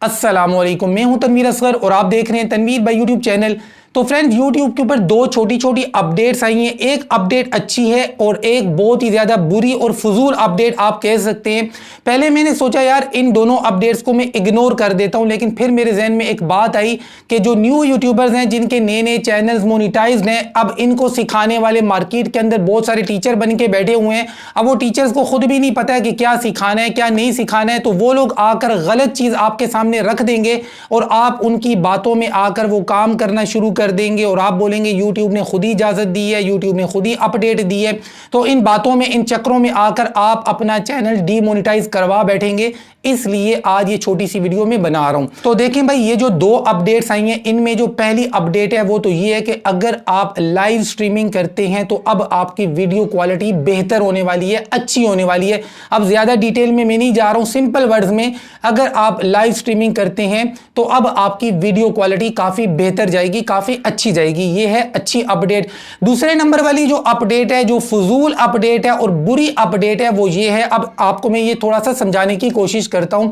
अस्सलामुअलैकुम, मैं हूं तनवीर असगर और आप देख रहे हैं तनवीर भाई यूट्यूब चैनल। तो फ्रेंड्स, यूट्यूब के ऊपर दो छोटी छोटी अपडेट्स आई हैं। एक अपडेट अच्छी है और एक बहुत ही ज़्यादा बुरी और फजूल अपडेट आप कह सकते हैं। पहले मैंने सोचा यार इन दोनों अपडेट्स को मैं इग्नोर कर देता हूं, लेकिन फिर मेरे जहन में एक बात आई कि जो न्यू यूट्यूबर्स हैं, जिनके नए नए चैनल्स मोनिटाइज्ड हैं, अब इनको सिखाने वाले मार्केट के अंदर बहुत सारे टीचर बन के बैठे हुए हैं। अब वो टीचर्स को खुद भी नहीं पता है कि क्या सिखाना है क्या नहीं सिखाना है, तो वो लोग आकर गलत चीज़ आपके सामने रख देंगे और आप उनकी बातों में आकर वो काम करना शुरू कर देंगे और आप बोलेंगे यूट्यूब ने खुद ही इजाजत दी है, यूट्यूब ने खुद ही अपडेट दी है। तो इन बातों में, इन चक्रों में आकर आप अपना चैनल डीमोनेटाइज करवा बैठेंगे। इसलिए आज ये छोटी सी वीडियो में बना रहा हूं। तो देखें भाई, ये जो दो अपडेट्स आई हैं, इनमें जो पहली अपडेट है वो तो ये है कि अगर आप लाइव स्ट्रीमिंग करते हैं तो अब आपकी वीडियो क्वालिटी बेहतर होने वाली है, अच्छी होने वाली है। अब ज्यादा डिटेल में मैं नहीं जा रहा हूं, सिंपल वर्ड्स में अगर आप लाइव स्ट्रीमिंग करते हैं तो अब आपकी वीडियो क्वालिटी काफी बेहतर जाएगी, काफी अच्छी जाएगी। ये है अच्छी अपडेट। दूसरे नंबर वाली जो अपडेट है, जो फजूल अपडेट है और बुरी अपडेट है, वो ये है। अब आपको मैं ये थोड़ा सा समझाने की कोशिश करता हूं।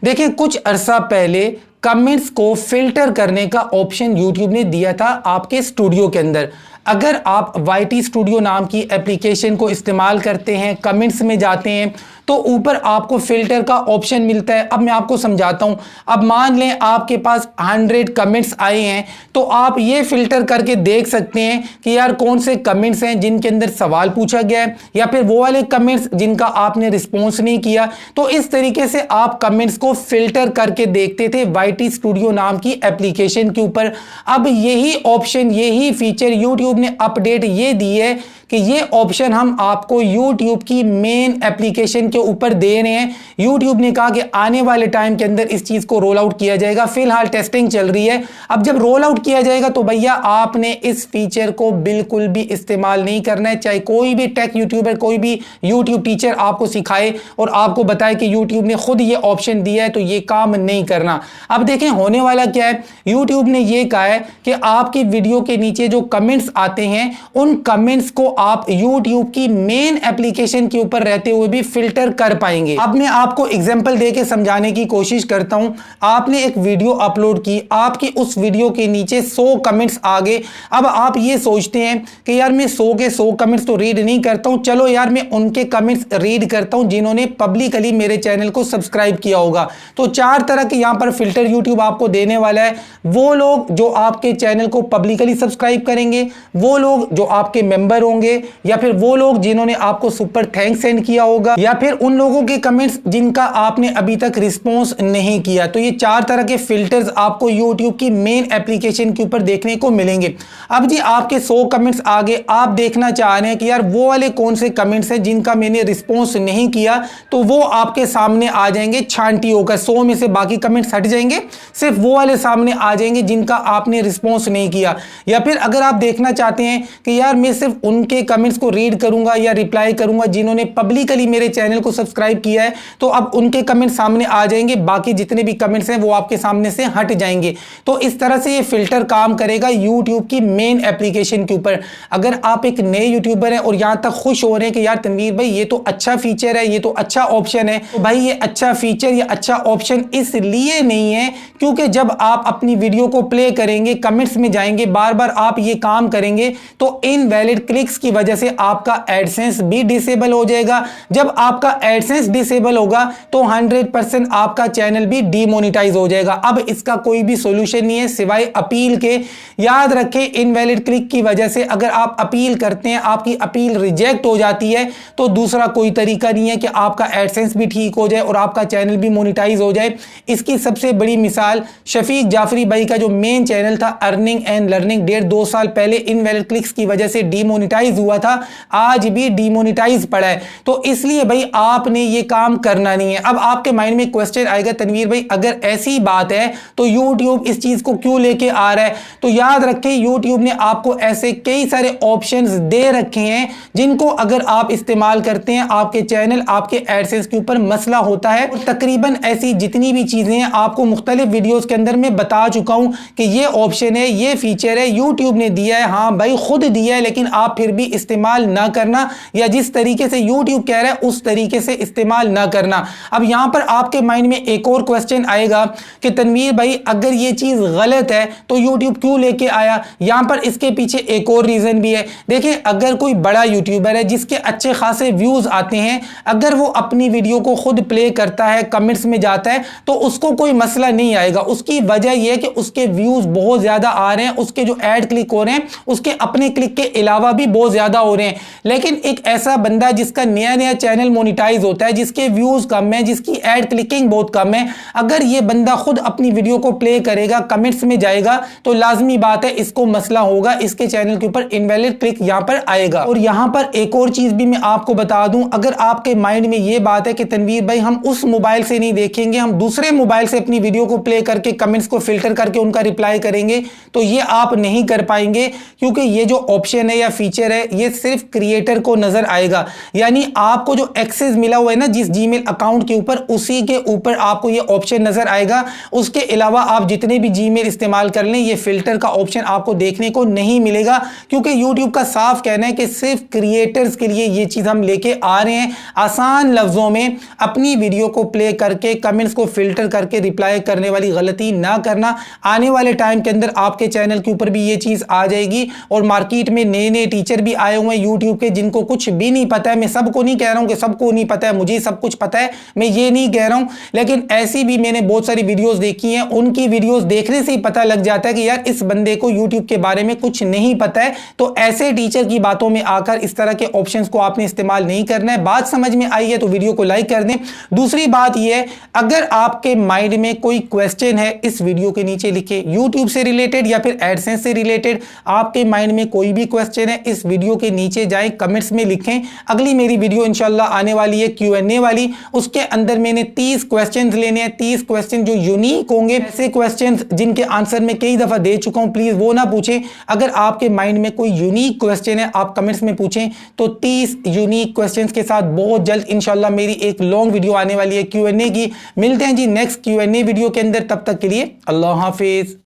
देखिए, कुछ अरसा पहले कमेंट्स को फिल्टर करने का ऑप्शन यूट्यूब ने दिया था आपके स्टूडियो के अंदर। अगर आप YT स्टूडियो नाम की एप्लीकेशन को इस्तेमाल करते हैं, कमेंट्स में जाते हैं तो ऊपर आपको फिल्टर का ऑप्शन मिलता है। अब मैं आपको समझाता हूं। अब मान लें आपके पास 100 कमेंट्स आए हैं, तो आप ये फिल्टर करके देख सकते हैं कि यार कौन से कमेंट्स हैं जिनके अंदर सवाल पूछा गया है, या फिर वो वाले कमेंट्स जिनका आपने रिस्पॉन्स नहीं किया। तो इस तरीके से आप कमेंट्स को फिल्टर करके देखते थे YT स्टूडियो नाम की एप्लीकेशन के ऊपर। अब यही ऑप्शन, यही फीचर यूट्यूब ने अपडेट ये दी है कि ये ऑप्शन हम आपको YouTube की मेन एप्लीकेशन के ऊपर दे रहे हैं। YouTube ने कहा कि आने वाले टाइम के अंदर इस चीज को रोल आउट किया जाएगा। फिलहाल टेस्टिंग चल रही है। अब जब रोल आउट किया जाएगा तो भैया आपने इस फीचर को बिल्कुल भी इस्तेमाल नहीं करना है। चाहे कोई भी टेक यूट्यूबर, कोई भी YouTube टीचर आपको सिखाए और आपको बताए कि YouTube ने खुद ये ऑप्शन दिया है, तो ये काम नहीं करना। अब देखें होने वाला क्या है। YouTube ने ये कहा है कि आपकी वीडियो के नीचे जो कमेंट्स आते हैं, उन कमेंट्स को आप YouTube की मेन एप्लीकेशन के ऊपर रहते हुए भी फिल्टर कर पाएंगे। अब मैं आपको एग्जांपल देके समझाने की कोशिश करता हूं। आपने एक वीडियो अपलोड की, आपकी उस वीडियो के नीचे 100 कमेंट्स आ गए। अब आप ये सोचते हैं कि यार मैं 100 के 100 कमेंट्स तो रीड नहीं करता हूं, चलो यार मैं उनके कमेंट्स रीड करता हूं जिन्होंने पब्लिकली मेरे चैनल को सब्सक्राइब किया होगा। तो 4 तरह के यहां पर फिल्टर YouTube आपको देने वाला है। वो लोग जो आपके चैनल को पब्लिकली सब्सक्राइब करेंगे, वो लोग जो आपके मेंबर होंगे, या फिर वो लोग जिन्होंने आपको सुपर थैंक्स सेंड किया होगा, या फिर उन लोगों के कमेंट्स जिनका आपने अभी तक रिस्पॉन्स नहीं किया। तो ये 4 तरह के फिल्टर्स आपको YouTube की मेन एप्लीकेशन के ऊपर देखने को मिलेंगे। अब जी आपके 100 कमेंट्स आ गए, आप देखना चाह रहे हैं कि यार वो वाले कौन से कमेंट्स हैं जिनका मैंने रिस्पॉन्स नहीं किया, तो वो आपके सामने आ जाएंगे छांटी होकर। 100 में से बाकी कमेंट्स हट जाएंगे, सिर्फ वो वाले सामने आ जाएंगे जिनका आपने रिस्पॉन्स नहीं किया। या फिर अगर आप देखना चाहते हैं कि यार मैं सिर्फ उनके कमेंट्स को रीड करूंगा या रिप्लाई करूंगा जिन्होंने पब्लिकली मेरे चैनल को सब्सक्राइब किया है, तो अब उनके कमेंट सामने आ जाएंगे, बाकी जितने भी कमेंट्स हैं वो आपके सामने से हट जाएंगे। तो इस तरह से ये फिल्टर काम करेगा YouTube की मेन एप्लीकेशन के ऊपर। अगर आप एक नए यूट्यूबर हैं और यहां तक खुश हो रहे हैं कि यार तनवीर भाई ये तो अच्छा फीचर है, ये तो अच्छा ऑप्शन है, तो भाई ये अच्छा फीचर या अच्छा ऑप्शन इसलिए नहीं है क्योंकि जब आप अपनी वीडियो को प्ले करेंगे, कमेंट्स में जाएंगे, बार बार आप ये काम करेंगे तो इनवैलिड क्लिक्स की वजह से आपका एडसेंस भी डिसेबल हो जाएगा। जब आपका एडसेंस डिसेबल होगा तो 100% आपका चैनल भी डीमोनेटाइज हो जाएगा। अब इसका कोई भी सॉल्यूशन नहीं है सिवाय अपील के। याद रखें, इनवैलिड क्लिक की वजह से अगर आप अपील करते हैं, आपकी अपील रिजेक्ट हो जाती है, तो दूसरा कोई तरीका नहीं है कि आपका एडसेंस भी ठीक हो जाए और आपका चैनल भी मोनेटाइज हो जाए। इसकी सबसे बड़ी मिसाल शफीक जाफरी भाई का जो मेन चैनल था अर्निंग एंड लर्निंग, 1.5-2 साल पहले इनवैलिड क्लिक्स की वजह से डीमोनेटाइज हुआ था, आज भी डीमोनेटाइज पड़ा है। तो इसलिए भाई आपने ये काम करना नहीं है। अब आपके माइंड में क्वेश्चन आएगा, तनवीर भाई अगर ऐसी बात है तो YouTube इस चीज को क्यों लेके आ रहा है? तो याद रखें, YouTube ने आपको ऐसे कई सारे ऑप्शंस दे रखे हैं जिनको अगर आप इस्तेमाल करते हैं, आपके चैनल, आपके एडसेंस के ऊपर मसला होता है। और तकरीबन ऐसी जितनी भी चीजें हैं आपको मुख्तलिफ वीडियोस के अंदर मैं बता चुका हूं कि ये ऑप्शन है, ये फीचर है, YouTube ने दिया है। हाँ भाई खुद दिया है, लेकिन आप फिर भी इस्तेमाल ना करना, या जिस तरीके से यूट्यूब कह रहा है उस तरीके से इस्तेमाल ना करना। अब यहां पर आपके माइंड में एक और क्वेश्चन आएगा कि तनवीर भाई अगर ये चीज गलत है तो यूट्यूब क्यों लेके आया। यहां पर इसके पीछे एक और रीजन भी है। देखिए, अगर कोई बड़ा यूट्यूबर है जिसके अच्छे खासे व्यूज आते हैं, अगर वो अपनी वीडियो को खुद प्ले करता है, कमेंट्स में जाता है, तो उसको कोई मसला नहीं आएगा। उसकी वजह यह है कि उसके व्यूज बहुत ज्यादा आ रहे हैं, उसके जो ऐड क्लिक हो रहे हैं उसके अपने क्लिक के अलावा भी बहुत ज्यादा हो रहे हैं। लेकिन एक ऐसा बंदा जिसका नया नया चैनल मोनिटाइज होता है, जिसके व्यूज कम है, जिसकी ऐड क्लिकिंग बहुत कम है, अगर ये बंदा खुद अपनी वीडियो को प्ले करेगा, कमेंट्स में जाएगा, तो लाजमी बात है इसको मसला होगा, इसके चैनल के ऊपर इनवैलिड क्लिक यहां पर आएगा। और यहां पर एक और चीज भी मैं आपको बता दूं, अगर आपके माइंड में ये बात है कि तनवीर भाई हम उस मोबाइल से नहीं देखेंगे, हम दूसरे मोबाइल से अपनी वीडियो को प्ले करके कमेंट्स को फिल्टर करके उनका रिप्लाई करेंगे, तो ये आप नहीं कर पाएंगे, क्योंकि ये जो ऑप्शन है या फीचर है ये सिर्फ क्रिएटर को नजर आएगा। यानी आपको जो एक्सेस मिला हुआ है ना जिस जीमेल अकाउंट के ऊपर, उसी के ऊपर आपको ये ऑप्शन नजर आएगा। उसके अलावा आप जितने भी जीमेल इस्तेमाल कर लें, ये फिल्टर का ऑप्शन आपको देखने को नहीं मिलेगा, क्योंकि यूट्यूब का साफ कहना है कि सिर्फ क्रिएटर्स के लिए ये चीज हम लेके आ रहे हैं। आसान लफ्जों में अपनी वीडियो को प्ले करके कमेंट्स को फिल्टर करके रिप्लाई करने वाली गलती ना करना। आने वाले टाइम के अंदर आपके चैनल के ऊपर भी ये चीज आ जाएगी। और मार्केट में नए नए टीचर भी आए हुए हैं यूट्यूब के, जिनको कुछ भी नहीं पता है। मैं सबको नहीं कह रहा हूं कि सबको नहीं पता है, मुझे सब कुछ पता है, मैं ये नहीं कह रहा हूं, लेकिन ऐसी भी मैंने बहुत सारी वीडियोस देखी हैं, उनकी वीडियोस देखने से ही पता लग जाता है कि यार इस बंदे को यूट्यूब के बारे में कुछ नहीं पता है। तो ऐसे टीचर की बातों में आकर इस तरह के ऑप्शंस को आपने इस्तेमाल नहीं करना है। बात समझ में आई है तो वीडियो को लाइक कर दें। दूसरी बात यह है, अगर आपके माइंड में कोई क्वेश्चन है इस वीडियो के नीचे लिखे, यूट्यूब से रिलेटेड या फिर एडसेंस से रिलेटेड आपके माइंड में कोई भी क्वेश्चन है, इस वीडियो के नीचे जाएं, कमेंट्स में लिखें। अगली मेरी वीडियो इंशाल्लाह आने वाली है Q&A वाली, उसके अंदर मैंने 30 क्वेश्चन लेने हैं, 30 क्वेश्चन जो यूनिक होंगे, ऐसे क्वेश्चन जिनके आंसर मैं कई दफा दे चुका हूं, प्लीज वो ना पूछें। अगर आपके माइंड में कोई यूनिक क्वेश्चन है आप कमेंट्स में पूछें। तो 30 यूनिक क्वेश्चंस के साथ बहुत जल्द इंशाल्लाह मेरी एक लॉन्ग वीडियो आने वाली है Q&A की। मिलते हैं जी नेक्स्ट Q&A वीडियो के अंदर, तब तक के लिए अल्लाह हाफिज।